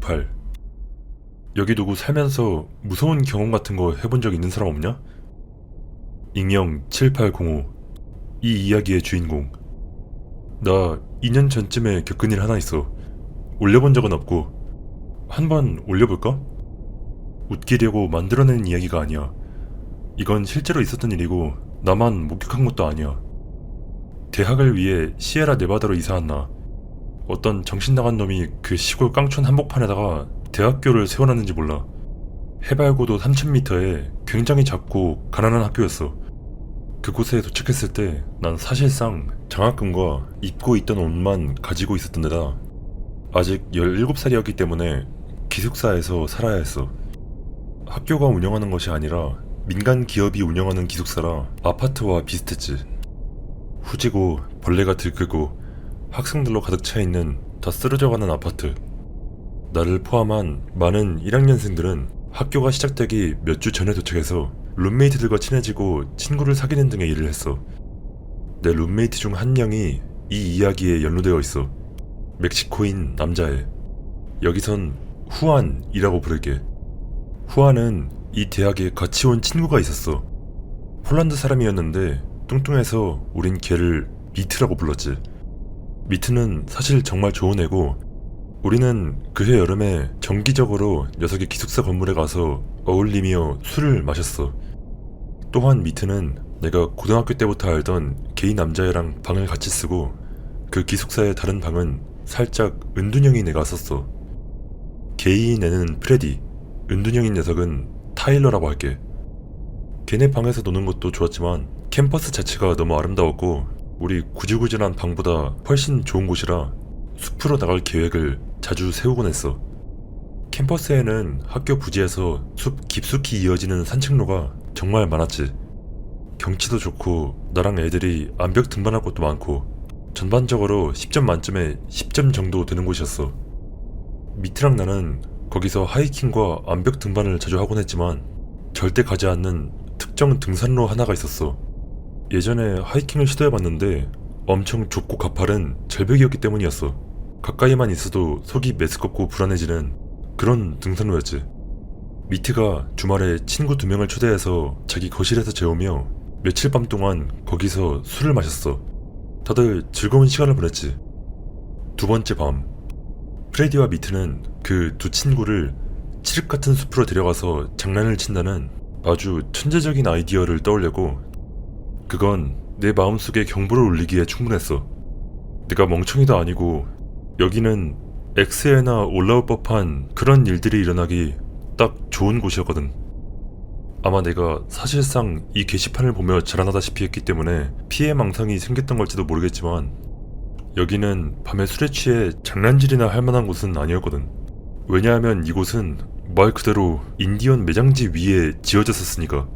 98. 여기 누구 살면서 무서운 경험 같은 거 해본 적 있는 사람 없냐? 익명 7805. 이 이야기의 주인공. 나 2년 전쯤에 겪은 일 하나 있어. 올려본 적은 없고 한번 올려볼까? 웃기려고 만들어낸 이야기가 아니야. 이건 실제로 있었던 일이고 나만 목격한 것도 아니야. 대학을 위해 시에라 네바다로 이사한 나. 어떤 정신 나간 놈이 그 시골 깡촌 한복판에다가 대학교를 세워놨는지 몰라. 해발고도 3000m에 굉장히 작고 가난한 학교였어. 그곳에 도착했을 때 난 사실상 장학금과 입고 있던 옷만 가지고 있었던 데다 아직 17살이었기 때문에 기숙사에서 살아야 했어. 학교가 운영하는 것이 아니라 민간 기업이 운영하는 기숙사라 아파트와 비슷했지. 후지고 벌레가 들끓고 학생들로 가득 차있는 다 쓰러져가는 아파트. 나를 포함한 많은 1학년생들은 학교가 시작되기 몇 주 전에 도착해서 룸메이트들과 친해지고 친구를 사귀는 등의 일을 했어. 내 룸메이트 중 한 명이 이 이야기에 연루되어 있어. 멕시코인 남자애. 여기선 후안이라고 부를게. 후안은 이 대학에 같이 온 친구가 있었어. 폴란드 사람이었는데 뚱뚱해서 우린 걔를 미트라고 불렀지. 미트는 사실 정말 좋은 애고 우리는 그해 여름에 정기적으로 녀석의 기숙사 건물에 가서 어울리며 술을 마셨어. 또한 미트는 내가 고등학교 때부터 알던 게이 남자애랑 방을 같이 쓰고 그 기숙사의 다른 방은 살짝 은둔형인 애가 썼어. 게이인 애는 프레디, 은둔형인 녀석은 타일러라고 할게. 걔네 방에서 노는 것도 좋았지만 캠퍼스 자체가 너무 아름다웠고 우리 구질구질한 방보다 훨씬 좋은 곳이라 숲으로 나갈 계획을 자주 세우곤 했어. 캠퍼스에는 학교 부지에서 숲 깊숙이 이어지는 산책로가 정말 많았지. 경치도 좋고 나랑 애들이 암벽 등반할 곳도 많고 전반적으로 10점 만점에 10점 정도 되는 곳이었어. 미트랑 나는 거기서 하이킹과 암벽 등반을 자주 하곤 했지만 절대 가지 않는 특정 등산로 하나가 있었어. 예전에 하이킹을 시도해봤는데 엄청 좁고 가파른 절벽이었기 때문이었어. 가까이만 있어도 속이 메스껍고 불안해지는 그런 등산로였지. 미트가 주말에 친구 2명을 초대해서 자기 거실에서 재우며 며칠 밤 동안 거기서 술을 마셨어. 다들 즐거운 시간을 보냈지. 두 번째 밤, 프레디와 미트는 그 두 친구를 칠흑 같은 숲으로 데려가서 장난을 친다는 아주 천재적인 아이디어를 떠올려고 그건 내 마음속에 경보를 울리기에 충분했어. 내가 멍청이도 아니고 여기는 X에나 올라올 법한 그런 일들이 일어나기 딱 좋은 곳이었거든. 아마 내가 사실상 이 게시판을 보며 자라나다시피 했기 때문에 피해망상이 생겼던 걸지도 모르겠지만 여기는 밤에 술에 취해 장난질이나 할 만한 곳은 아니었거든. 왜냐하면 이곳은 말 그대로 인디언 매장지 위에 지어졌었으니까.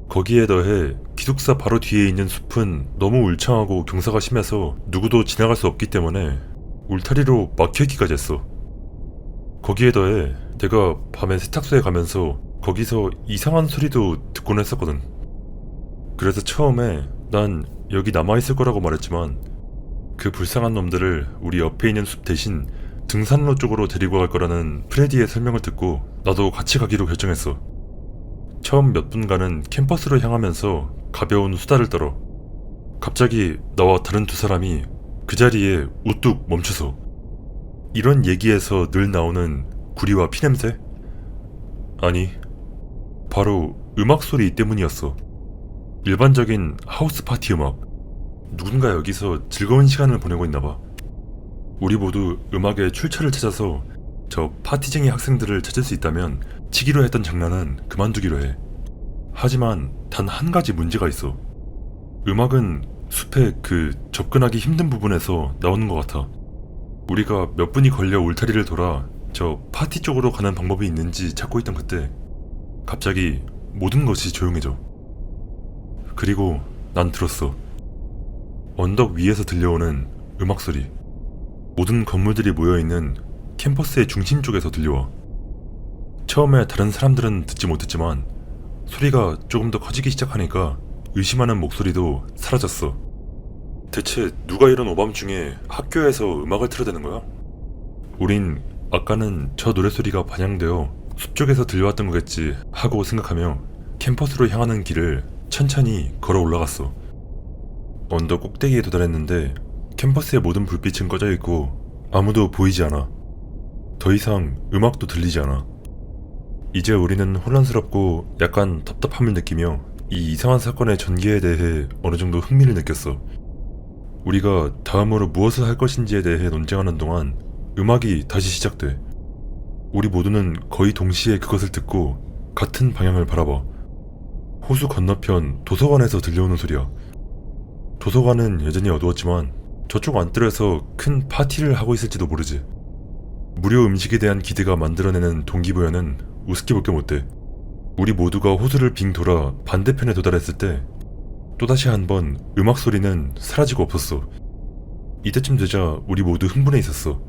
거기에 더해 기숙사 바로 뒤에 있는 숲은 너무 울창하고 경사가 심해서 누구도 지나갈 수 없기 때문에 울타리로 막혀있기까지 했어. 거기에 더해 내가 밤에 세탁소에 가면서 거기서 이상한 소리도 듣곤 했었거든. 그래서 처음에 난 여기 남아있을 거라고 말했지만 그 불쌍한 놈들을 우리 옆에 있는 숲 대신 등산로 쪽으로 데리고 갈 거라는 프레디의 설명을 듣고 나도 같이 가기로 결정했어. 처음 몇 분간은 캠퍼스로 향하면서 가벼운 수다를 떨어 갑자기 나와 다른 두 사람이 그 자리에 우뚝 멈춰서 이런 얘기에서 늘 나오는 구리와 피냄새? 아니, 바로 음악 소리 때문이었어. 일반적인 하우스 파티 음악. 누군가 여기서 즐거운 시간을 보내고 있나봐. 우리 모두 음악의 출처를 찾아서 저 파티쟁이 학생들을 찾을 수 있다면 치기로 했던 장난은 그만두기로 해. 하지만 단 한 가지 문제가 있어. 음악은 숲의 그 접근하기 힘든 부분에서 나오는 것 같아. 우리가 몇 분이 걸려 울타리를 돌아 저 파티 쪽으로 가는 방법이 있는지 찾고 있던 그때 갑자기 모든 것이 조용해져. 그리고 난 들었어. 언덕 위에서 들려오는 음악 소리. 모든 건물들이 모여있는 캠퍼스의 중심 쪽에서 들려와. 처음에 다른 사람들은 듣지 못했지만 소리가 조금 더 커지기 시작하니까 의심하는 목소리도 사라졌어. 대체 누가 이런 오밤중에 학교에서 음악을 틀어대는 거야? 우린 아까는 저 노랫소리가 반영되어 숲 쪽에서 들려왔던 거겠지 하고 생각하며 캠퍼스로 향하는 길을 천천히 걸어 올라갔어. 언덕 꼭대기에 도달했는데 캠퍼스의 모든 불빛은 꺼져 있고 아무도 보이지 않아. 더 이상 음악도 들리지 않아. 이제 우리는 혼란스럽고 약간 답답함을 느끼며 이 이상한 사건의 전개에 대해 어느 정도 흥미를 느꼈어. 우리가 다음으로 무엇을 할 것인지에 대해 논쟁하는 동안 음악이 다시 시작돼. 우리 모두는 거의 동시에 그것을 듣고 같은 방향을 바라봐. 호수 건너편 도서관에서 들려오는 소리야. 도서관은 여전히 어두웠지만 저쪽 안뜰에서 큰 파티를 하고 있을지도 모르지. 무료 음식에 대한 기대가 만들어내는 동기부여는 우습게 볼 게 못돼. 우리 모두가 호수를 빙 돌아 반대편에 도달했을 때 또다시 한번 음악 소리는 사라지고 없었어. 이때쯤 되자 우리 모두 흥분해 있었어.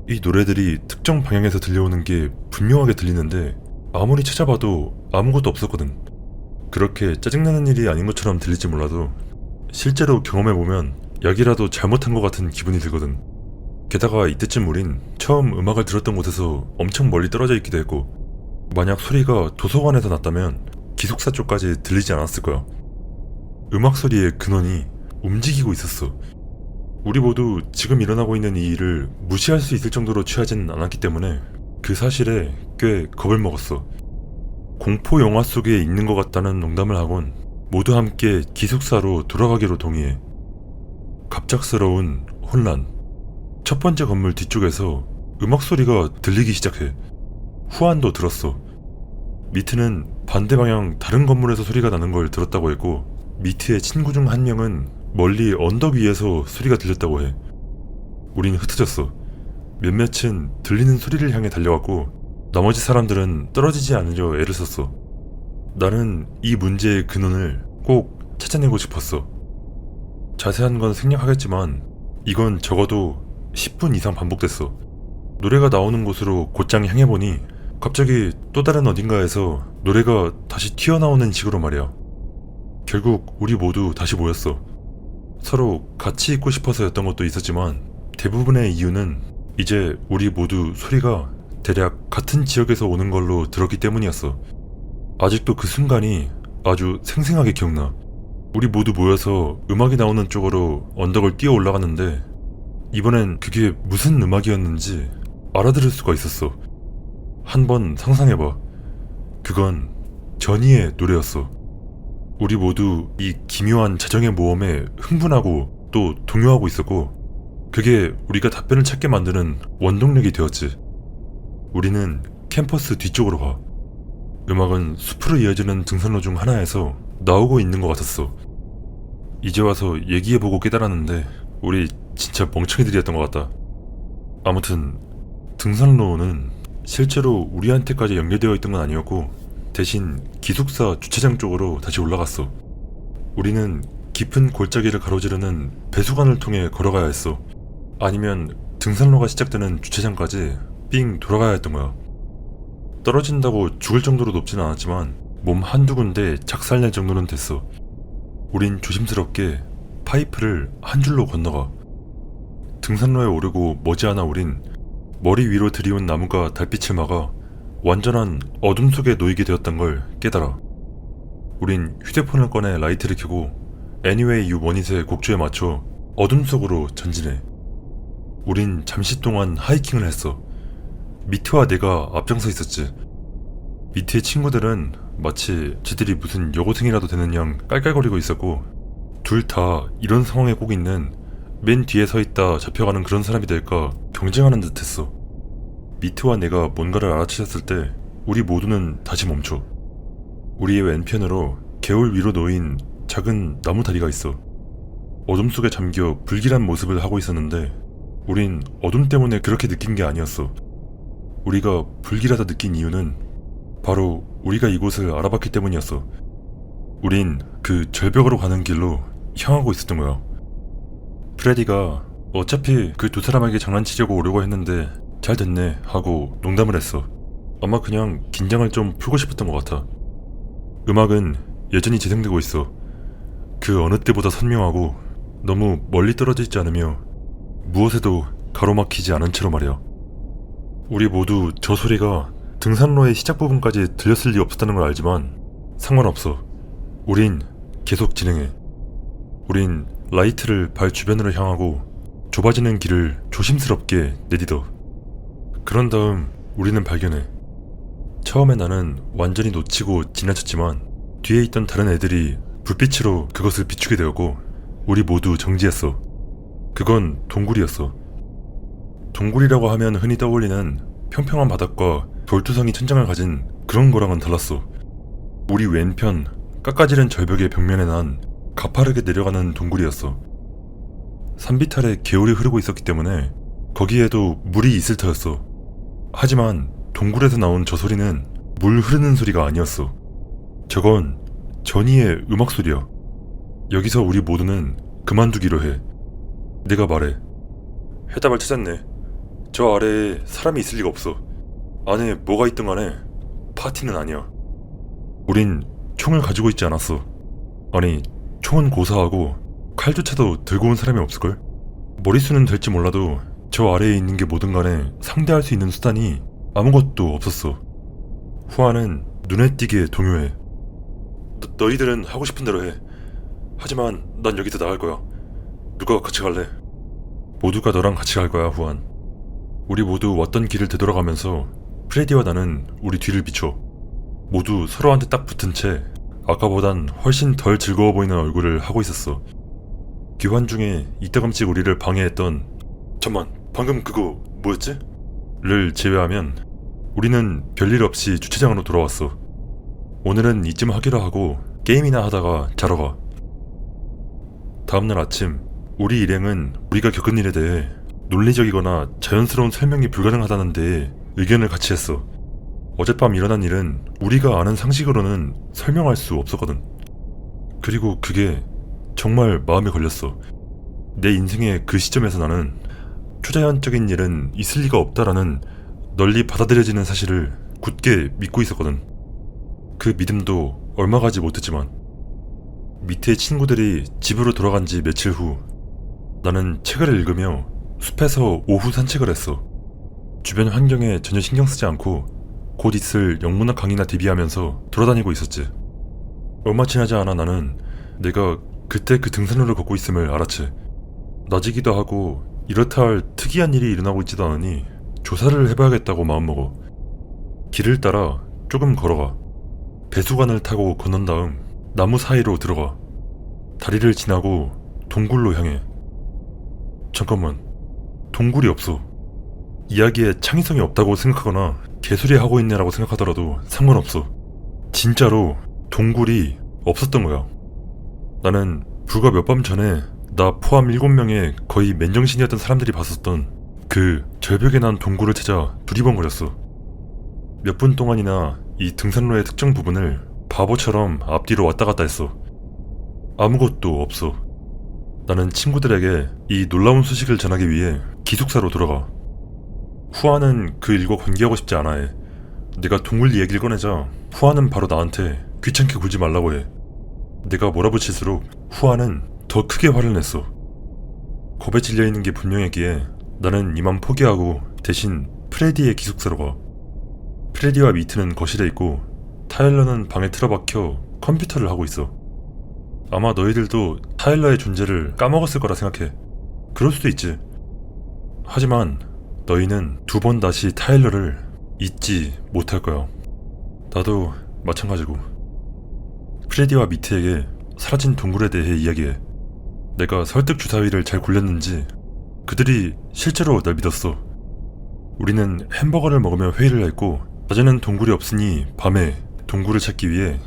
이 노래들이 특정 방향에서 들려오는 게 분명하게 들리는데 아무리 찾아봐도 아무것도 없었거든. 그렇게 짜증나는 일이 아닌 것처럼 들릴지 몰라도 실제로 경험해보면 약이라도 잘못한 것 같은 기분이 들거든. 게다가 이때쯤 우린 처음 음악을 들었던 곳에서 엄청 멀리 떨어져 있기도 했고 만약 소리가 도서관에서 났다면 기숙사 쪽까지 들리지 않았을 거야. 음악 소리의 근원이 움직이고 있었어. 우리 모두 지금 일어나고 있는 이 일을 무시할 수 있을 정도로 취하진 않았기 때문에 그 사실에 꽤 겁을 먹었어. 공포 영화 속에 있는 것 같다는 농담을 하곤 모두 함께 기숙사로 돌아가기로 동의해. 갑작스러운 혼란. 첫 번째 건물 뒤쪽에서 음악 소리가 들리기 시작해. 후안도 들었어. 미트는 반대 방향 다른 건물에서 소리가 나는 걸 들었다고 했고 미트의 친구 중 한 명은 멀리 언덕 위에서 소리가 들렸다고 해. 우린 흩어졌어. 몇몇은 들리는 소리를 향해 달려왔고 나머지 사람들은 떨어지지 않으려 애를 썼어. 나는 이 문제의 근원을 꼭 찾아내고 싶었어. 자세한 건 생략하겠지만 이건 적어도 10분 이상 반복됐어. 노래가 나오는 곳으로 곧장 향해보니 갑자기 또 다른 어딘가에서 노래가 다시 튀어나오는 식으로 말이야. 결국 우리 모두 다시 모였어. 서로 같이 있고 싶어서였던 것도 있었지만 대부분의 이유는 이제 우리 모두 소리가 대략 같은 지역에서 오는 걸로 들었기 때문이었어. 아직도 그 순간이 아주 생생하게 기억나. 우리 모두 모여서 음악이 나오는 쪽으로 언덕을 뛰어 올라갔는데 이번엔 그게 무슨 음악이었는지 알아들을 수가 있었어. 한번 상상해봐. 그건 전이의 노래였어. 우리 모두 이 기묘한 자정의 모험에 흥분하고 또 동요하고 있었고 그게 우리가 답변을 찾게 만드는 원동력이 되었지. 우리는 캠퍼스 뒤쪽으로 가. 음악은 숲으로 이어지는 등산로 중 하나에서 나오고 있는 것 같았어. 이제 와서 얘기해보고 깨달았는데 우리 진짜 멍청이들이었던 것 같다. 아무튼 등산로는 실제로 우리한테까지 연결되어 있던 건 아니었고 대신 기숙사 주차장 쪽으로 다시 올라갔어. 우리는 깊은 골짜기를 가로지르는 배수관을 통해 걸어가야 했어. 아니면 등산로가 시작되는 주차장까지 삥 돌아가야 했던 거야. 떨어진다고 죽을 정도로 높진 않았지만 몸 한두 군데 작살낼 정도는 됐어. 우린 조심스럽게 파이프를 한 줄로 건너가. 등산로에 오르고 머지않아 우린 머리 위로 들이온 나무가 달빛을 막아 완전한 어둠 속에 놓이게 되었던 걸 깨달아. 우린 휴대폰을 꺼내 라이트를 켜고 Anyway You Want It의 곡조에 맞춰 어둠 속으로 전진해. 우린 잠시 동안 하이킹을 했어. 미트와 내가 앞장서 있었지. 미트의 친구들은 마치 지들이 무슨 여고생이라도 되는 양 깔깔거리고 있었고 둘 다 이런 상황에 꼭 있는 맨 뒤에 서 있다 잡혀가는 그런 사람이 될까 경쟁하는 듯 했어. 미트와 내가 뭔가를 알아채셨을 때 우리 모두는 다시 멈춰. 우리의 왼편으로 개울 위로 놓인 작은 나무 다리가 있어. 어둠 속에 잠겨 불길한 모습을 하고 있었는데 우린 어둠 때문에 그렇게 느낀 게 아니었어. 우리가 불길하다 느낀 이유는 바로 우리가 이곳을 알아봤기 때문이었어. 우린 그 절벽으로 가는 길로 향하고 있었던 거야. 프레디가 어차피 그 두 사람에게 장난치려고 오려고 했는데 잘 됐네 하고 농담을 했어. 아마 그냥 긴장을 좀 풀고 싶었던 것 같아. 음악은 여전히 재생되고 있어. 그 어느 때보다 선명하고 너무 멀리 떨어져 있지 않으며 무엇에도 가로막히지 않은 채로 말이야. 우리 모두 저 소리가 등산로의 시작 부분까지 들렸을 리 없었다는 걸 알지만 상관없어. 우린 계속 진행해. 우린 라이트를 발 주변으로 향하고 좁아지는 길을 조심스럽게 내디뎌. 그런 다음 우리는 발견해. 처음에 나는 완전히 놓치고 지나쳤지만 뒤에 있던 다른 애들이 불빛으로 그것을 비추게 되었고 우리 모두 정지했어. 그건 동굴이었어. 동굴이라고 하면 흔히 떠올리는 평평한 바닥과 돌투성이 천장을 가진 그런 거랑은 달랐어. 우리 왼편 깎아지른 절벽의 벽면에 난 가파르게 내려가는 동굴이었어. 산비탈에 개울이 흐르고 있었기 때문에 거기에도 물이 있을 터였어. 하지만 동굴에서 나온 저 소리는 물 흐르는 소리가 아니었어. 저건 전이의 음악 소리야. 여기서 우리 모두는 그만두기로 해. 내가 말해. 해답을 찾았네. 저 아래에 사람이 있을 리가 없어. 안에 뭐가 있든 간에 파티는 아니야. 우린 총을 가지고 있지 않았어. 아니, 총은 고사하고 칼조차도 들고 온 사람이 없을걸? 머릿수는 될지 몰라도 저 아래에 있는 게 뭐든 간에 상대할 수 있는 수단이 아무것도 없었어. 후아는 눈에 띄게 동요해. 너희들은 하고 싶은 대로 해. 하지만 난 여기서 나갈 거야. 누가 같이 갈래? 모두가 너랑 같이 갈 거야, 후안. 우리 모두 왔던 길을 되돌아가면서 프레디와 나는 우리 뒤를 비춰. 모두 서로한테 딱 붙은 채 아까보단 훨씬 덜 즐거워 보이는 얼굴을 하고 있었어. 귀환 중에 이따금씩 우리를 방해했던 잠만, 방금 그거 뭐였지? 를 제외하면 우리는 별일 없이 주차장으로 돌아왔어. 오늘은 이쯤 하기로 하고 게임이나 하다가 자러 가. 다음날 아침 우리 일행은 우리가 겪은 일에 대해 논리적이거나 자연스러운 설명이 불가능하다는 데에 의견을 같이 했어. 어젯밤 일어난 일은 우리가 아는 상식으로는 설명할 수 없었거든. 그리고 그게 정말 마음에 걸렸어. 내 인생의 그 시점에서 나는 초자연적인 일은 있을 리가 없다라는 널리 받아들여지는 사실을 굳게 믿고 있었거든. 그 믿음도 얼마 가지 못했지만 밑에 친구들이 집으로 돌아간 지 며칠 후 나는 책을 읽으며 숲에서 오후 산책을 했어. 주변 환경에 전혀 신경 쓰지 않고 곧 있을 영문학 강의나 대비하면서 돌아다니고 있었지. 얼마 지나지 않아 나는 내가 그때 그 등산로를 걷고 있음을 알았지. 낮이기도 하고 이렇다 할 특이한 일이 일어나고 있지도 않으니 조사를 해봐야겠다고 마음먹어. 길을 따라 조금 걸어가. 배수관을 타고 건넌 다음 나무 사이로 들어가. 다리를 지나고 동굴로 향해. 잠깐만, 동굴이 없어. 이야기에 창의성이 없다고 생각하거나 개소리하고 있네라고 생각하더라도 상관없어. 진짜로 동굴이 없었던 거야. 나는 불과 몇 밤 전에 나 포함 7명의 거의 맨정신이었던 사람들이 봤었던 그 절벽에 난 동굴을 찾아 두리번거렸어. 몇 분 동안이나 이 등산로의 특정 부분을 바보처럼 앞뒤로 왔다 갔다 했어. 아무것도 없어. 나는 친구들에게 이 놀라운 소식을 전하기 위해 기숙사로 돌아가. 후아는 그 일과 관계하고 싶지 않아 해. 내가 동굴 이야기를 꺼내자 후아는 바로 나한테 귀찮게 굴지 말라고 해. 내가 몰아붙일수록 후아는 더 크게 화를 냈어. 겁에 질려있는 게 분명했기에 나는 이만 포기하고 대신 프레디의 기숙사로 가. 프레디와 미트는 거실에 있고 타일러는 방에 틀어박혀 컴퓨터를 하고 있어. 아마 너희들도 타일러의 존재를 까먹었을 거라 생각해. 그럴 수도 있지. 하지만 너희는 2번 다시 타일러를 잊지 못할 거야. 나도 마찬가지고. 프레디와 미트에게 사라진 동굴에 대해 이야기해. 내가 설득 주사위를 잘 굴렸는지 그들이 실제로 날 믿었어. 우리는 햄버거를 먹으며 회의를 했고 낮에는 동굴이 없으니 밤에 동굴을 찾기 위해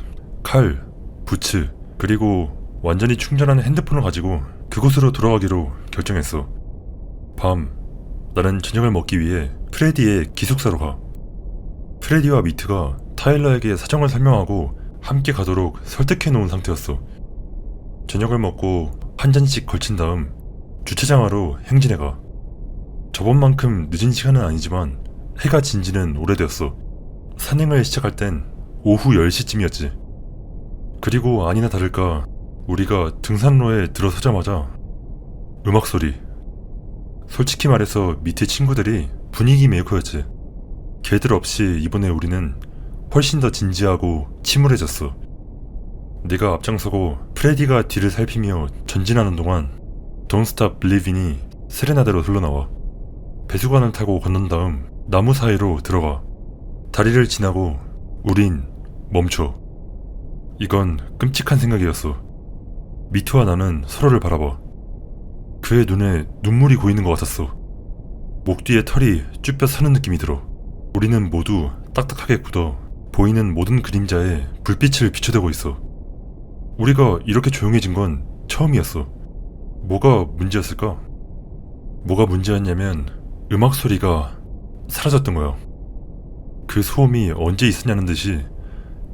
칼, 부츠, 그리고 완전히 충전한 핸드폰을 가지고 그곳으로 돌아가기로 결정했어. 밤, 나는 저녁을 먹기 위해 프레디의 기숙사로 가. 프레디와 미트가 타일러에게 사정을 설명하고 함께 가도록 설득해 놓은 상태였어. 저녁을 먹고 한 잔씩 걸친 다음 주차장으로 행진해 가. 저번만큼 늦은 시간은 아니지만 해가 진 지는 오래되었어. 산행을 시작할 땐 오후 10시쯤이었지. 그리고 아니나 다를까 우리가 등산로에 들어서자마자 음악 소리. 솔직히 말해서 밑에 친구들이 분위기 메이커였지. 걔들 없이 이번에 우리는 훨씬 더 진지하고 침울해졌어. 내가 앞장서고 프레디가 뒤를 살피며 전진하는 동안 Don't Stop Believing이 세레나데로 흘러나와. 배수관을 타고 건넌 다음 나무 사이로 들어가. 다리를 지나고 우린 멈춰. 이건 끔찍한 생각이었어. 미투와 나는 서로를 바라봐. 그의 눈에 눈물이 고이는 것 같았어. 목 뒤에 털이 쭈뼛 서는 느낌이 들어. 우리는 모두 딱딱하게 굳어 보이는 모든 그림자에 불빛을 비춰대고 있어. 우리가 이렇게 조용해진 건 처음이었어. 뭐가 문제였을까? 뭐가 문제였냐면 음악 소리가 사라졌던 거야. 그 소음이 언제 있었냐는 듯이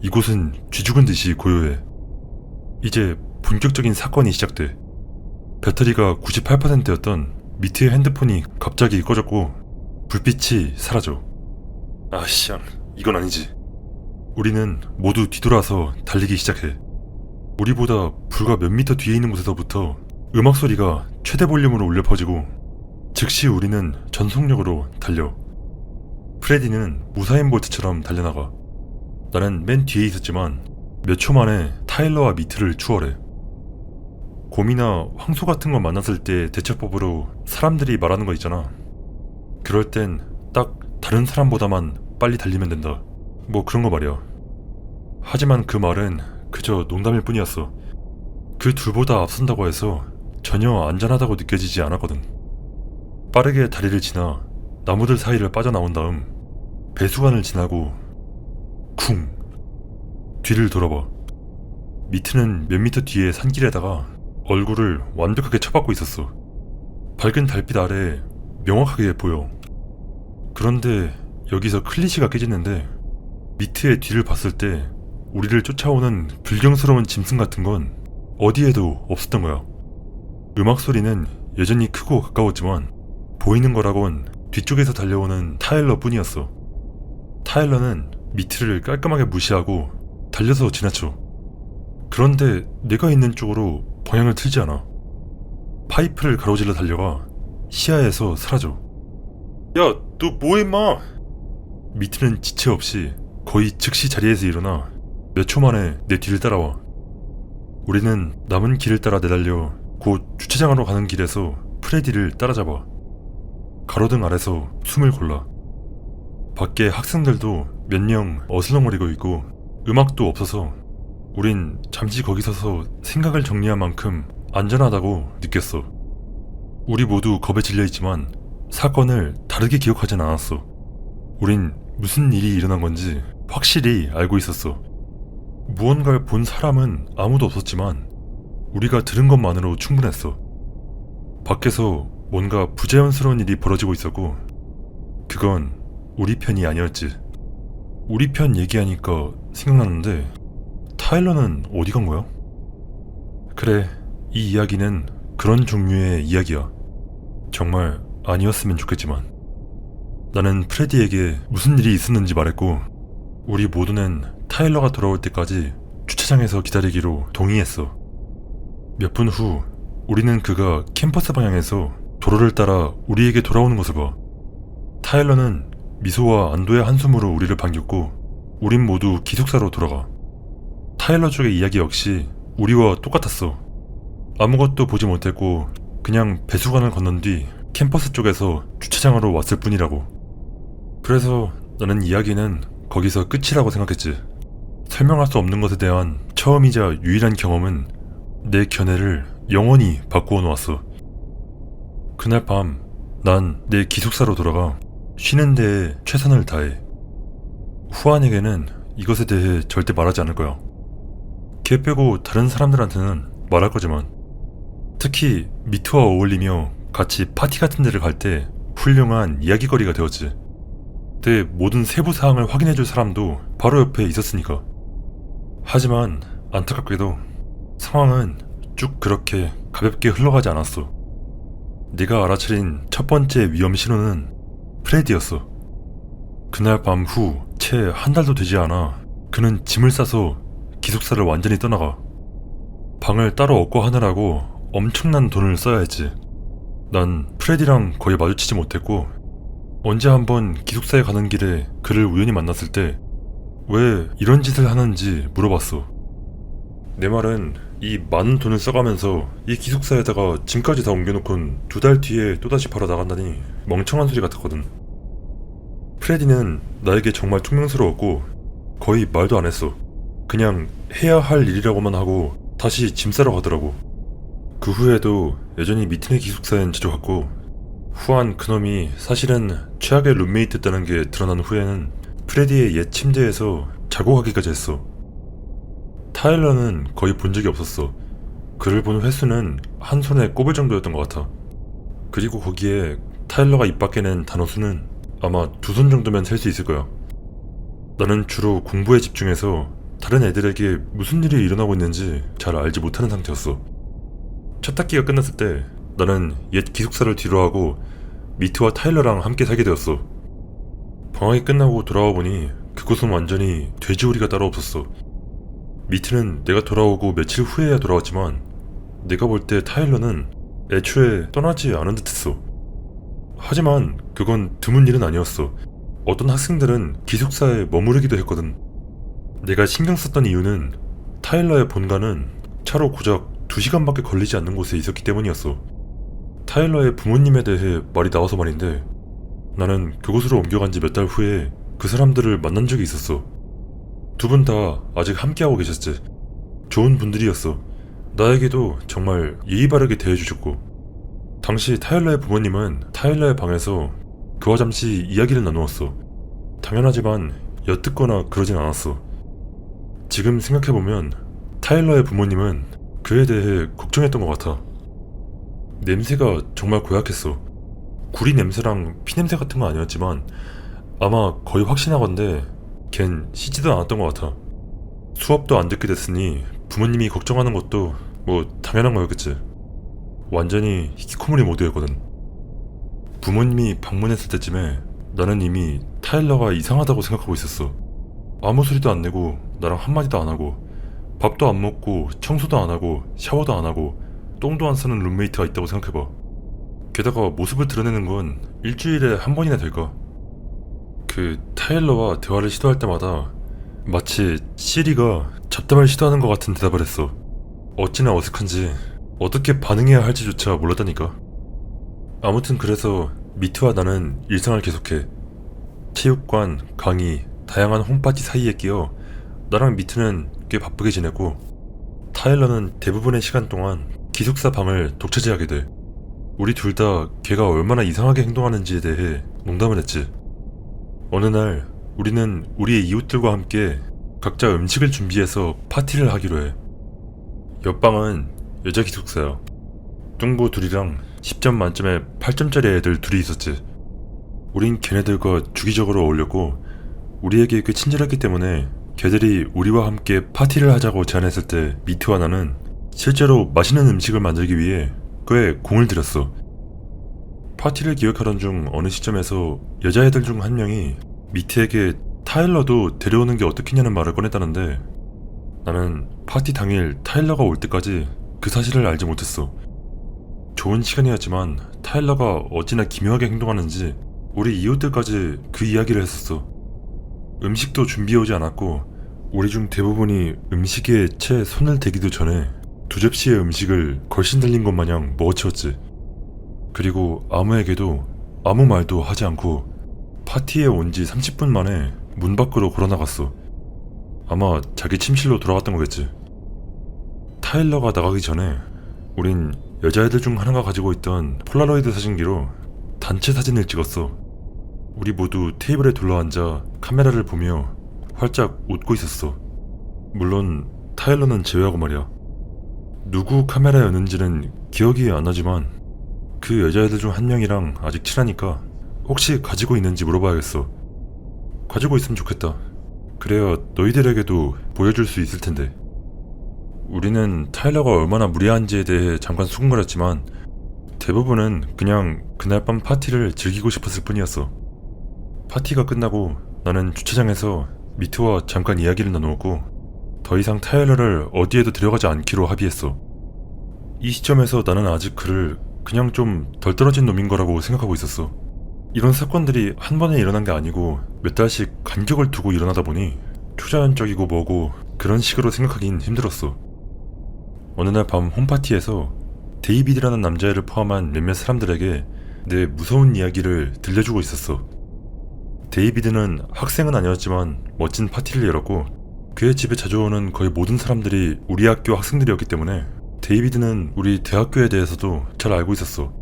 이곳은 쥐죽은 듯이 고요해. 이제 본격적인 사건이 시작돼. 배터리가 98%였던 미트의 핸드폰이 갑자기 꺼졌고 불빛이 사라져. 아씨앙, 이건 아니지. 우리는 모두 뒤돌아서 달리기 시작해. 우리보다 불과 몇 미터 뒤에 있는 곳에서부터 음악 소리가 최대 볼륨으로 울려 퍼지고 즉시 우리는 전속력으로 달려. 프레디는 우사인 볼트처럼 달려나가. 나는 맨 뒤에 있었지만 몇 초 만에 타일러와 미트를 추월해. 곰이나 황소 같은 거 만났을 때 대처법으로 사람들이 말하는 거 있잖아. 그럴 땐 딱 다른 사람보다만 빨리 달리면 된다. 뭐 그런 거 말이야. 하지만 그 말은 그저 농담일 뿐이었어. 그 둘보다 앞선다고 해서 전혀 안전하다고 느껴지지 않았거든. 빠르게 다리를 지나 나무들 사이를 빠져나온 다음 배수관을 지나고 쿵! 뒤를 돌아봐. 미트는 몇 미터 뒤에 산길에다가 얼굴을 완벽하게 쳐박고 있었어. 밝은 달빛 아래 명확하게 보여. 그런데 여기서 클리시가 깨지는데 미트의 뒤를 봤을 때 우리를 쫓아오는 불경스러운 짐승 같은 건 어디에도 없었던 거야. 음악 소리는 여전히 크고 가까웠지만 보이는 거라곤 뒤쪽에서 달려오는 타일러 뿐이었어. 타일러는 미트를 깔끔하게 무시하고 달려서 지나쳐. 그런데 내가 있는 쪽으로 방향을 틀지 않아. 파이프를 가로질러 달려가 시야에서 사라져. 야, 너 뭐해 임마! 미트는 지체 없이 거의 즉시 자리에서 일어나 몇 초 만에 내 뒤를 따라와. 우리는 남은 길을 따라 내달려 곧 주차장으로 가는 길에서 프레디를 따라잡아. 가로등 아래서 숨을 골라. 밖에 학생들도 몇 명 어슬렁거리고 있고 음악도 없어서 우린 잠시 거기 서서 생각을 정리한 만큼 안전하다고 느꼈어. 우리 모두 겁에 질려있지만 사건을 다르게 기억하진 않았어. 우린 무슨 일이 일어난 건지 확실히 알고 있었어. 무언가를 본 사람은 아무도 없었지만 우리가 들은 것만으로 충분했어. 밖에서 뭔가 부자연스러운 일이 벌어지고 있었고 그건 우리 편이 아니었지. 우리 편 얘기하니까 생각났는데 타일러는 어디 간 거야? 그래, 이 이야기는 그런 종류의 이야기야. 정말 아니었으면 좋겠지만. 나는 프레디에게 무슨 일이 있었는지 말했고 우리 모두는 타일러가 돌아올 때까지 주차장에서 기다리기로 동의했어. 몇 분 후 우리는 그가 캠퍼스 방향에서 도로를 따라 우리에게 돌아오는 것을 봐. 타일러는 미소와 안도의 한숨으로 우리를 반겼고 우린 모두 기숙사로 돌아가. 타일러 쪽의 이야기 역시 우리와 똑같았어. 아무것도 보지 못했고 그냥 배수관을 건넌 뒤 캠퍼스 쪽에서 주차장으로 왔을 뿐이라고. 그래서 나는 이야기는 거기서 끝이라고 생각했지. 설명할 수 없는 것에 대한 처음이자 유일한 경험은 내 견해를 영원히 바꾸어 놓았어. 그날 밤 난 내 기숙사로 돌아가 쉬는 데에 최선을 다해. 후안에게는 이것에 대해 절대 말하지 않을 거야. 걔 빼고 다른 사람들한테는 말할 거지만 특히 미투와 어울리며 같이 파티 같은 데를 갈 때 훌륭한 이야기거리가 되었지. 내 모든 세부 사항을 확인해줄 사람도 바로 옆에 있었으니까. 하지만 안타깝게도 상황은 쭉 그렇게 가볍게 흘러가지 않았어. 내가 알아차린 첫 번째 위험 신호는 프레디였어. 그날 밤 후 채 한 달도 되지 않아 그는 짐을 싸서 기숙사를 완전히 떠나가. 방을 따로 얻고 하느라고 엄청난 돈을 써야 했지. 난 프레디랑 거의 마주치지 못했고 언제 한번 기숙사에 가는 길에 그를 우연히 만났을 때 왜 이런 짓을 하는지 물어봤어. 내 말은 이 많은 돈을 써가면서 이 기숙사에다가 짐까지 다 옮겨놓곤 2달 뒤에 또다시 바로 나간다니 멍청한 소리 같았거든. 프레디는 나에게 정말 퉁명스러웠고 거의 말도 안 했어. 그냥 해야 할 일이라고만 하고 다시 짐 싸러 가더라고. 그 후에도 여전히 미트네 기숙사엔 자주 갔고, 후한 그놈이 사실은 최악의 룸메이트였다는 게 드러난 후에는 프레디의 옛 침대에서 자고 가기까지 했어. 타일러는 거의 본 적이 없었어. 그를 본 횟수는 한 손에 꼽을 정도였던 것 같아. 그리고 거기에 타일러가 입 밖에 낸 단어 수는 아마 2손 정도면 셀 수 있을 거야. 나는 주로 공부에 집중해서 다른 애들에게 무슨 일이 일어나고 있는지 잘 알지 못하는 상태였어. 첫 학기가 끝났을 때 나는 옛 기숙사를 뒤로하고 미트와 타일러랑 함께 살게 되었어. 방학이 끝나고 돌아와 보니 그곳은 완전히 돼지우리가 따로 없었어. 미트는 내가 돌아오고 며칠 후에야 돌아왔지만 내가 볼 때 타일러는 애초에 떠나지 않은 듯했어. 하지만 그건 드문 일은 아니었어. 어떤 학생들은 기숙사에 머무르기도 했거든. 내가 신경 썼던 이유는 타일러의 본가는 차로 고작 2시간밖에 걸리지 않는 곳에 있었기 때문이었어. 타일러의 부모님에 대해 말이 나와서 말인데, 나는 그곳으로 옮겨간 지 몇 달 후에 그 사람들을 만난 적이 있었어. 2분 다 아직 함께하고 계셨지. 좋은 분들이었어. 나에게도 정말 예의 바르게 대해주셨고, 당시 타일러의 부모님은 타일러의 방에서 그와 잠시 이야기를 나누었어. 당연하지만 엿듣거나 그러진 않았어. 지금 생각해보면 타일러의 부모님은 그에 대해 걱정했던 것 같아. 냄새가 정말 고약했어. 구리 냄새랑 피 냄새 같은 건 아니었지만 아마 거의 확신하건대 걘 씻지도 않았던 것 같아. 수업도 안 듣게 됐으니 부모님이 걱정하는 것도 뭐 당연한 거였겠지. 완전히 히키코모리 모드였거든. 부모님이 방문했을 때쯤에 나는 이미 타일러가 이상하다고 생각하고 있었어. 아무 소리도 안 내고 나랑 한마디도 안 하고 밥도 안 먹고 청소도 안 하고 샤워도 안 하고 똥도 안 싸는 룸메이트가 있다고 생각해봐. 게다가 모습을 드러내는 건 일주일에 한 번이나 될까? 그 타일러와 대화를 시도할 때마다 마치 시리가 잡담을 시도하는 것 같은 대답을 했어. 어찌나 어색한지 어떻게 반응해야 할지조차 몰랐다니까. 아무튼 그래서 미트와 나는 일상을 계속해. 체육관, 강의, 다양한 홈파티 사이에 끼어 나랑 미트는 꽤 바쁘게 지내고, 타일러는 대부분의 시간 동안 기숙사 방을 독차지하게 돼. 우리 둘 다 걔가 얼마나 이상하게 행동하는지에 대해 농담을 했지. 어느 날 우리는 우리의 이웃들과 함께 각자 음식을 준비해서 파티를 하기로 해. 옆방은 여자 기숙사야. 뚱보 둘이랑 10점 만점에 8점짜리 애들 둘이 있었지. 우린 걔네들과 주기적으로 어울렸고 우리에게 꽤 친절했기 때문에 걔들이 우리와 함께 파티를 하자고 제안했을 때 미트와 나는 실제로 맛있는 음식을 만들기 위해 꽤 공을 들였어. 파티를 기획하던 중 어느 시점에서 여자애들 중 한 명이 미트에게 타일러도 데려오는 게 어떻겠냐는 말을 꺼냈다는데, 나는 파티 당일 타일러가 올 때까지 그 사실을 알지 못했어. 좋은 시간이었지만 타일러가 어찌나 기묘하게 행동하는지 우리 이웃들까지 그 이야기를 했었어. 음식도 준비해오지 않았고 우리 중 대부분이 음식에 채 손을 대기도 전에 2접시의 음식을 걸신 들린 것 마냥 먹어치웠지. 그리고 아무에게도 아무 말도 하지 않고 파티에 온 지 30분 만에 문 밖으로 걸어나갔어. 아마 자기 침실로 돌아갔던 거겠지. 타일러가 나가기 전에 우린 여자애들 중 하나가 가지고 있던 폴라로이드 사진기로 단체 사진을 찍었어. 우리 모두 테이블에 둘러앉아 카메라를 보며 활짝 웃고 있었어. 물론 타일러는 제외하고 말이야. 누구 카메라였는지는 기억이 안 나지만 그 여자애들 중 한 명이랑 아직 친하니까 혹시 가지고 있는지 물어봐야겠어. 가지고 있으면 좋겠다. 그래야 너희들에게도 보여줄 수 있을 텐데. 우리는 타일러가 얼마나 무례한지에 대해 잠깐 수군거렸지만 대부분은 그냥 그날 밤 파티를 즐기고 싶었을 뿐이었어. 파티가 끝나고 나는 주차장에서 미트와 잠깐 이야기를 나누었고 더 이상 타일러를 어디에도 데려가지 않기로 합의했어. 이 시점에서 나는 아직 그를 그냥 좀 덜 떨어진 놈인 거라고 생각하고 있었어. 이런 사건들이 한 번에 일어난 게 아니고 몇 달씩 간격을 두고 일어나다 보니 초자연적이고 뭐고 그런 식으로 생각하긴 힘들었어. 어느 날 밤 홈파티에서 데이비드라는 남자애를 포함한 몇몇 사람들에게 내 무서운 이야기를 들려주고 있었어. 데이비드는 학생은 아니었지만 멋진 파티를 열었고 그의 집에 자주 오는 거의 모든 사람들이 우리 학교 학생들이었기 때문에 데이비드는 우리 대학교에 대해서도 잘 알고 있었어.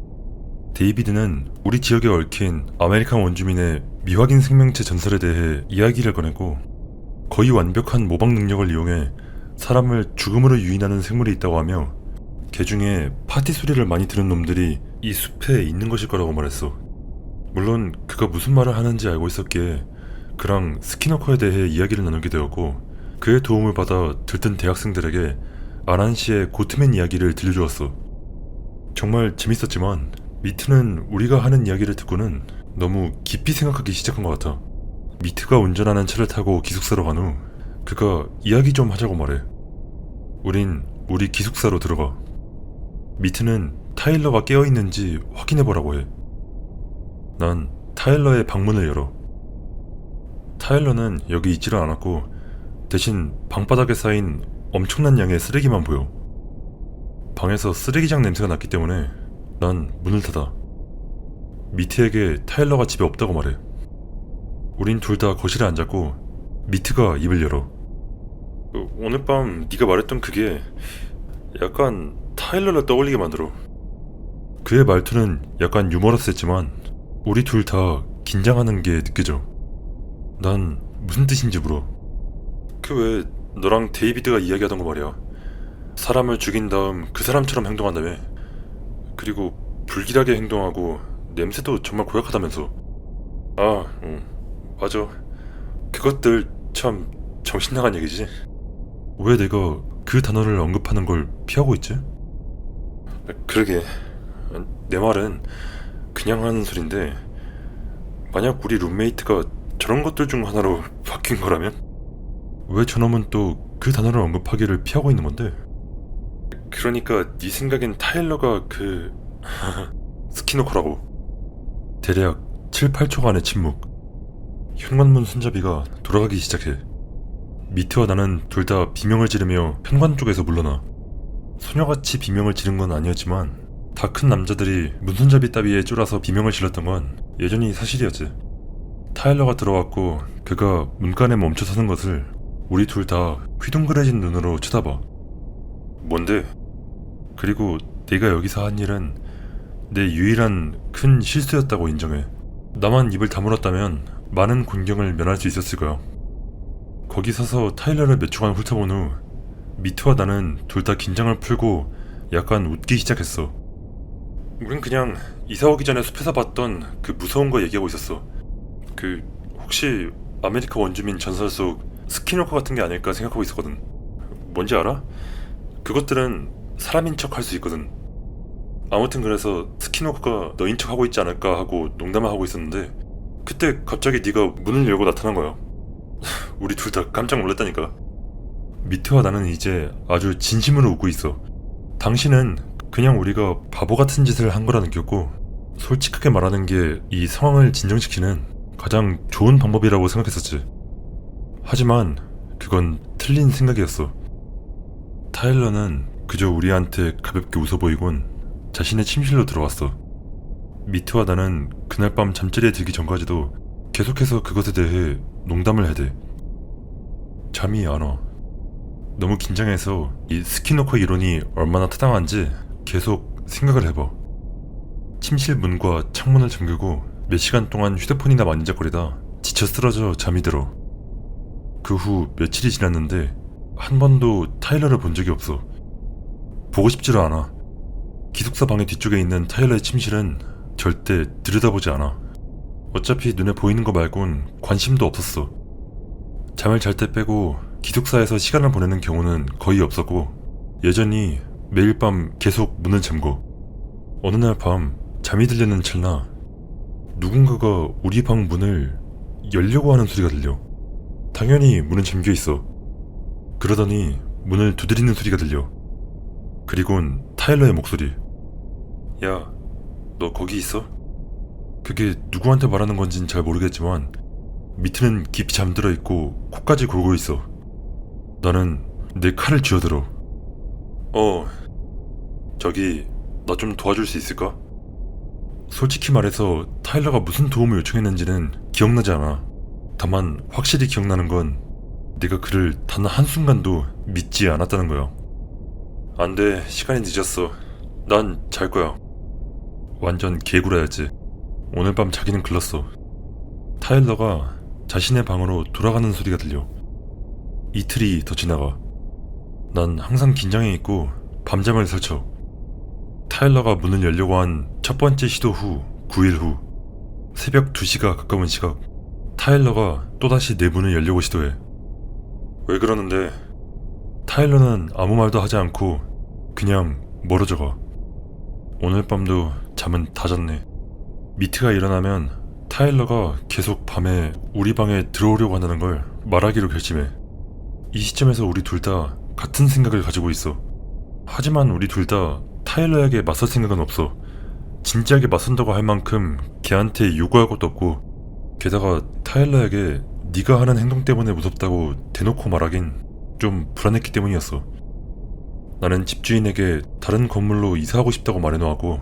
데이비드는 우리 지역에 얽힌 아메리칸 원주민의 미확인 생명체 전설에 대해 이야기를 꺼내고 거의 완벽한 모방 능력을 이용해 사람을 죽음으로 유인하는 생물이 있다고 하며 개 중에 파티 소리를 많이 들은 놈들이 이 숲에 있는 것일 거라고 말했어. 물론 그가 무슨 말을 하는지 알고 있었기에 그랑 스키너커에 대해 이야기를 나누게 되었고 그의 도움을 받아 들뜬 대학생들에게 아란시의 고트맨 이야기를 들려주었어. 정말 재밌었지만 미트는 우리가 하는 이야기를 듣고는 너무 깊이 생각하기 시작한 것 같아. 미트가 운전하는 차를 타고 기숙사로 간 후 그가 이야기 좀 하자고 말해. 우린 우리 기숙사로 들어가. 미트는 타일러가 깨어있는지 확인해보라고 해. 난 타일러의 방문을 열어. 타일러는 여기 있지를 않았고 대신 방바닥에 쌓인 엄청난 양의 쓰레기만 보여. 방에서 쓰레기장 냄새가 났기 때문에 난 문을 닫아. 미트에게 타일러가 집에 없다고 말해. 우린 둘 다 거실에 앉았고 미트가 입을 열어. 오늘 밤 네가 말했던 그게 약간 타일러를 떠올리게 만들어. 그의 말투는 약간 유머러스했지만 우리 둘 다 긴장하는 게 느껴져. 난 무슨 뜻인지 물어. 그 왜 너랑 데이비드가 이야기하던 거 말이야. 사람을 죽인 다음 그 사람처럼 행동한다며. 그리고 불길하게 행동하고 냄새도 정말 고약하다면서. 아, 맞아. 그것들 참 정신나간 얘기지. 왜 내가 그 단어를 언급하는 걸 피하고 있지? 그러게. 내 말은 그냥 하는 소린데 만약 우리 룸메이트가 저런 것들 중 하나로 바뀐 거라면? 왜 저놈은 또 그 단어를 언급하기를 피하고 있는 건데? 그러니까 네 생각엔 타일러가 그... 스키노커라고. 대략 7, 8초간의 침묵. 현관문 손잡이가 돌아가기 시작해. 미트와 나는 둘 다 비명을 지르며 현관 쪽에서 물러나. 소녀같이 비명을 지른 건 아니었지만 다 큰 남자들이 문손잡이 따위에 쫄아서 비명을 질렀던 건 여전히 사실이었지. 타일러가 들어왔고 그가 문간에 멈춰서는 것을 우리 둘 다 휘둥그레진 눈으로 쳐다봐. 뭔데? 그리고 내가 여기서 한 일은 내 유일한 큰 실수였다고 인정해. 나만 입을 다물었다면 많은 곤경을 면할 수 있었을 거야. 거기 서서 타일러를 몇 초간 훑어본 후 미트와 나는 둘 다 긴장을 풀고 약간 웃기 시작했어. 우린 그냥 이사 오기 전에 숲에서 봤던 그 무서운 거 얘기하고 있었어. 그 혹시 아메리카 원주민 전설 속 스키노커 같은 게 아닐까 생각하고 있었거든. 뭔지 알아? 그것들은 사람인 척 할 수 있거든. 아무튼 그래서 스키노커가 너인 척 하고 있지 않을까 하고 농담을 하고 있었는데 그때 갑자기 네가 문을 열고 나타난 거야. 우리 둘 다 깜짝 놀랐다니까. 미트와 나는 이제 아주 진심으로 웃고 있어. 당신은 그냥 우리가 바보 같은 짓을 한 거라 느꼈고 솔직하게 말하는 게 이 상황을 진정시키는 가장 좋은 방법이라고 생각했었지. 하지만 그건 틀린 생각이었어. 타일러는 그저 우리한테 가볍게 웃어 보이곤 자신의 침실로 들어왔어. 미트와 나는 그날 밤 잠자리에 들기 전까지도 계속해서 그것에 대해 농담을 해대. 잠이 안 와. 너무 긴장해서 이 스키노커 이론이 얼마나 타당한지 계속 생각을 해봐. 침실 문과 창문을 잠그고 몇 시간 동안 휴대폰이나 만지작거리다 지쳐 쓰러져 잠이 들어. 그 후 며칠이 지났는데 한 번도 타일러를 본 적이 없어. 보고 싶지를 않아. 기숙사 방의 뒤쪽에 있는 타일러의 침실은 절대 들여다보지 않아. 어차피 눈에 보이는 거 말곤 관심도 없었어. 잠을 잘 때 빼고 기숙사에서 시간을 보내는 경우는 거의 없었고 여전히 매일 밤 계속 문을 잠궈. 어느 날 밤 잠이 들려는 찰나 누군가가 우리 방 문을 열려고 하는 소리가 들려. 당연히 문은 잠겨 있어. 그러더니 문을 두드리는 소리가 들려. 그리곤 타일러의 목소리. 야, 너 거기 있어? 그게 누구한테 말하는 건진 잘 모르겠지만 미트는 깊이 잠들어 있고 코까지 골고 있어. 나는 내 칼을 쥐어들어. 저기 나 좀 도와줄 수 있을까? 솔직히 말해서 타일러가 무슨 도움을 요청했는지는 기억나지 않아. 다만 확실히 기억나는 건 내가 그를 단 한순간도 믿지 않았다는 거야. 안 돼, 시간이 늦었어. 난 잘 거야. 완전 개구라였지. 오늘 밤 자기는 글렀어. 타일러가 자신의 방으로 돌아가는 소리가 들려. 이틀이 더 지나가. 난 항상 긴장해 있고 밤잠을 설쳐. 타일러가 문을 열려고 한 첫 번째 시도 후 9일 후 새벽 2시가 가까운 시각, 타일러가 또다시 내 문을 열려고 시도해. 왜 그러는데? 타일러는 아무 말도 하지 않고 그냥 멀어져 가. 오늘 밤도 잠은 다 잤네. 미트가 일어나면 타일러가 계속 밤에 우리 방에 들어오려고 한다는 걸 말하기로 결심해. 이 시점에서 우리 둘 다 같은 생각을 가지고 있어. 하지만 우리 둘 다 타일러에게 맞설 생각은 없어. 진지하게 맞선다고 할 만큼 걔한테 요구할 것도 없고, 게다가 타일러에게 네가 하는 행동 때문에 무섭다고 대놓고 말하긴 좀 불안했기 때문이었어. 나는 집주인에게 다른 건물로 이사하고 싶다고 말해놓았고,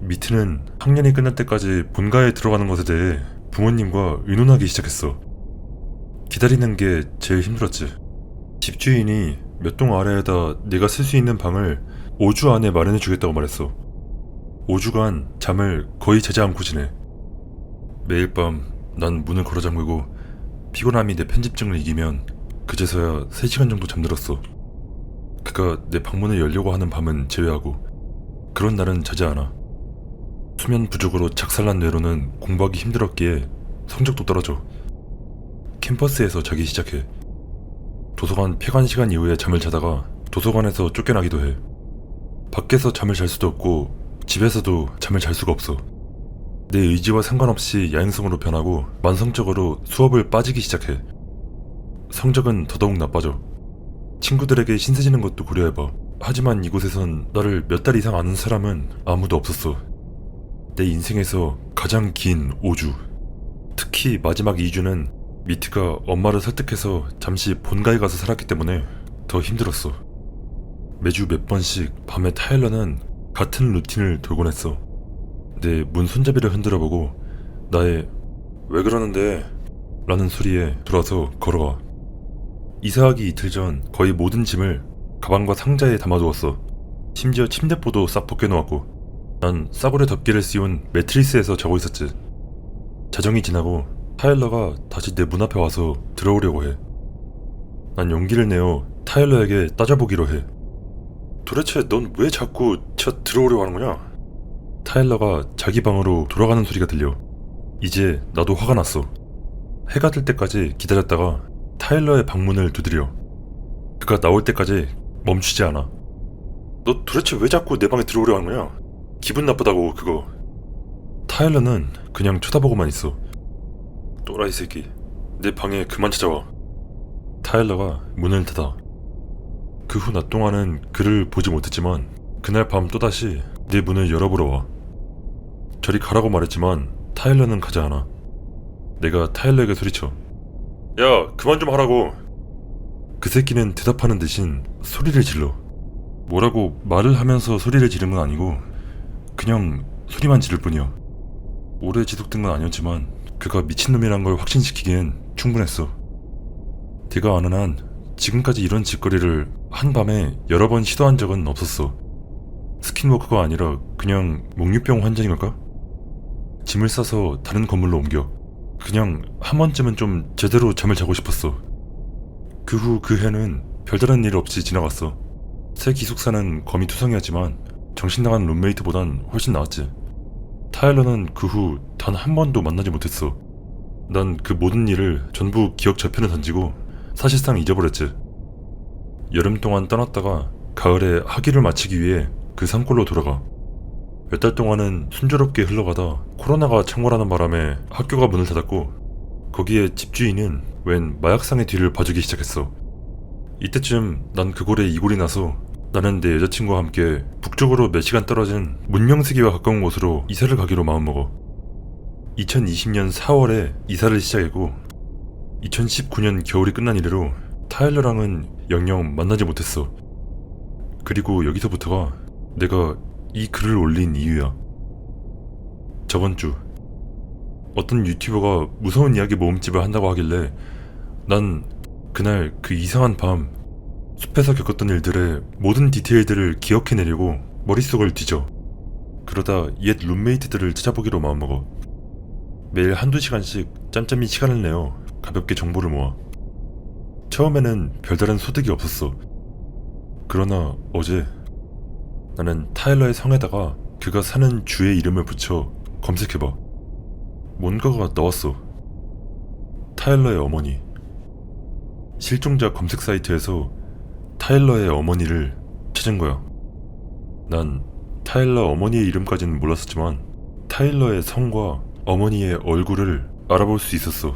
미트는 학년이 끝날 때까지 본가에 들어가는 것에 대해 부모님과 의논하기 시작했어. 기다리는 게 제일 힘들었지. 집주인이 몇 동 아래에다 내가 쓸 수 있는 방을 5주 안에 마련해 주겠다고 말했어. 5주간 잠을 거의 자지 않고 지내. 매일 밤 난 문을 걸어 잠그고 피곤함이 내 편집증을 이기면 그제서야 3시간 정도 잠들었어. 그가 내 방문을 열려고 하는 밤은 제외하고. 그런 날은 자지 않아. 수면 부족으로 작살난 뇌로는 공부하기 힘들었기에 성적도 떨어져. 캠퍼스에서 자기 시작해. 도서관 폐관 시간 이후에 잠을 자다가 도서관에서 쫓겨나기도 해. 밖에서 잠을 잘 수도 없고 집에서도 잠을 잘 수가 없어. 내 의지와 상관없이 야행성으로 변하고 만성적으로 수업을 빠지기 시작해. 성적은 더더욱 나빠져. 친구들에게 신세지는 것도 고려해봐. 하지만 이곳에선 나를 몇 달 이상 아는 사람은 아무도 없었어. 내 인생에서 가장 긴 5주. 특히 마지막 2주는 미트가 엄마를 설득해서 잠시 본가에 가서 살았기 때문에 더 힘들었어. 매주 몇 번씩 밤에 타일러는 같은 루틴을 돌곤 했어. 내 문 손잡이를 흔들어보고 나의 "왜 그러는데?" 라는 소리에 돌아서 걸어가. 이사하기 이틀 전 거의 모든 짐을 가방과 상자에 담아두었어. 심지어 침대포도 싹 벗겨놓았고. 난 싸구려 덮개를 씌운 매트리스에서 자고 있었지. 자정이 지나고 타일러가 다시 내 문 앞에 와서 들어오려고 해. 난 용기를 내어 타일러에게 따져보기로 해. 도대체 넌 왜 자꾸 들어오려고 하는 거냐? 타일러가 자기 방으로 돌아가는 소리가 들려. 이제 나도 화가 났어. 해가 뜰 때까지 기다렸다가 타일러의 방문을 두드려. 그가 나올 때까지 멈추지 않아. 너 도대체 왜 자꾸 내 방에 들어오려고 하는 거냐? 기분 나쁘다고 그거. 타일러는 그냥 쳐다보고만 있어. 또라이 새끼, 내 방에 그만 찾아와. 타일러가 문을 닫아. 그 후 낮 동안은 그를 보지 못했지만 그날 밤 또다시 내 문을 열어보러 와. 저리 가라고 말했지만 타일러는 가지 않아. 내가 타일러에게 소리쳐. 야, 그만 좀 하라고. 그 새끼는 대답하는 대신 소리를 질러. 뭐라고 말을 하면서 소리를 지른 건 아니고 그냥 소리만 지를 뿐이야. 오래 지속된 건 아니었지만 그가 미친놈이란 걸 확신시키기엔 충분했어. 네가 아는 한 지금까지 이런 짓거리를 한밤에 여러 번 시도한 적은 없었어. 스킨워커가 아니라 그냥 목류병 환자인 걸까? 짐을 싸서 다른 건물로 옮겨. 그냥 한 번쯤은 좀 제대로 잠을 자고 싶었어. 그 후 그 해는 별다른 일 없이 지나갔어. 새 기숙사는 거미투성이었지만 정신 나간 룸메이트보단 훨씬 나았지. 타일러는 그 후 단 한 번도 만나지 못했어. 난 그 모든 일을 전부 기억 저편에 던지고 사실상 잊어버렸지. 여름 동안 떠났다가 가을에 학위를 마치기 위해 그 산골로 돌아가. 몇 달 동안은 순조롭게 흘러가다 코로나가 창궐하는 바람에 학교가 문을 닫았고, 거기에 집주인은 웬 마약상의 뒤를 봐주기 시작했어. 이때쯤 난 그 골에 이골이 나서 나는 내 여자친구와 함께 북쪽으로 몇 시간 떨어진 문명세계와 가까운 곳으로 이사를 가기로 마음먹어. 2020년 4월에 이사를 시작했고 2019년 겨울이 끝난 이래로 타일러랑은 영영 만나지 못했어. 그리고 여기서부터가 내가 이 글을 올린 이유야. 저번 주 어떤 유튜버가 무서운 이야기 모음집을 한다고 하길래 난 그날 그 이상한 밤 숲에서 겪었던 일들의 모든 디테일들을 기억해내려고 머릿속을 뒤져. 그러다 옛 룸메이트들을 찾아보기로 마음먹어. 매일 한두 시간씩 짬짬이 시간을 내어 가볍게 정보를 모아. 처음에는 별다른 소득이 없었어. 그러나 어제 나는 타일러의 성에다가 그가 사는 주의 이름을 붙여 검색해봐. 뭔가가 나왔어. 타일러의 어머니. 실종자 검색 사이트에서 타일러의 어머니를 찾은 거야. 난 타일러 어머니의 이름까지는 몰랐었지만 타일러의 성과 어머니의 얼굴을 알아볼 수 있었어.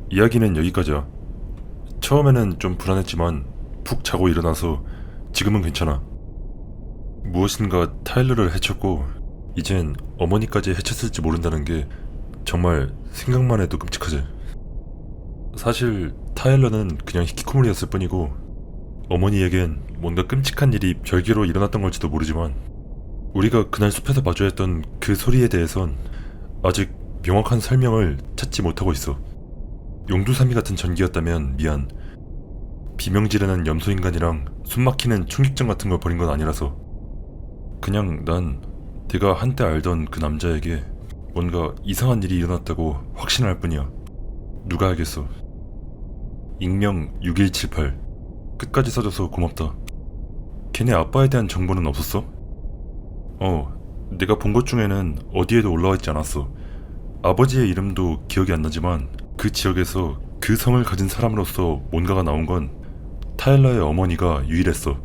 이야기는 여기까지야. 처음에는 좀 불안했지만 푹 자고 일어나서 지금은 괜찮아. 무엇인가 타일러를 해쳤고 이젠 어머니까지 해쳤을지 모른다는 게 정말 생각만 해도 끔찍하지. 사실 타일러는 그냥 히키코모리였을 뿐이고 어머니에겐 뭔가 끔찍한 일이 별개로 일어났던 걸지도 모르지만 우리가 그날 숲에서 마주했던 그 소리에 대해선 아직 명확한 설명을 찾지 못하고 있어. 용두사미 같은 전기였다면 미안. 비명지르는 염소인간이랑 숨막히는 총격전 같은 걸 벌인 건 아니라서. 그냥 난 내가 한때 알던 그 남자에게 뭔가 이상한 일이 일어났다고 확신할 뿐이야. 누가 알겠어. 익명 6178. 끝까지 써줘서 고맙다. 걔네 아빠에 대한 정보는 없었어? 내가 본 것 중에는 어디에도 올라와 있지 않았어. 아버지의 이름도 기억이 안 나지만 그 지역에서 그 성을 가진 사람으로서 뭔가가 나온 건 타일러의 어머니가 유일했어.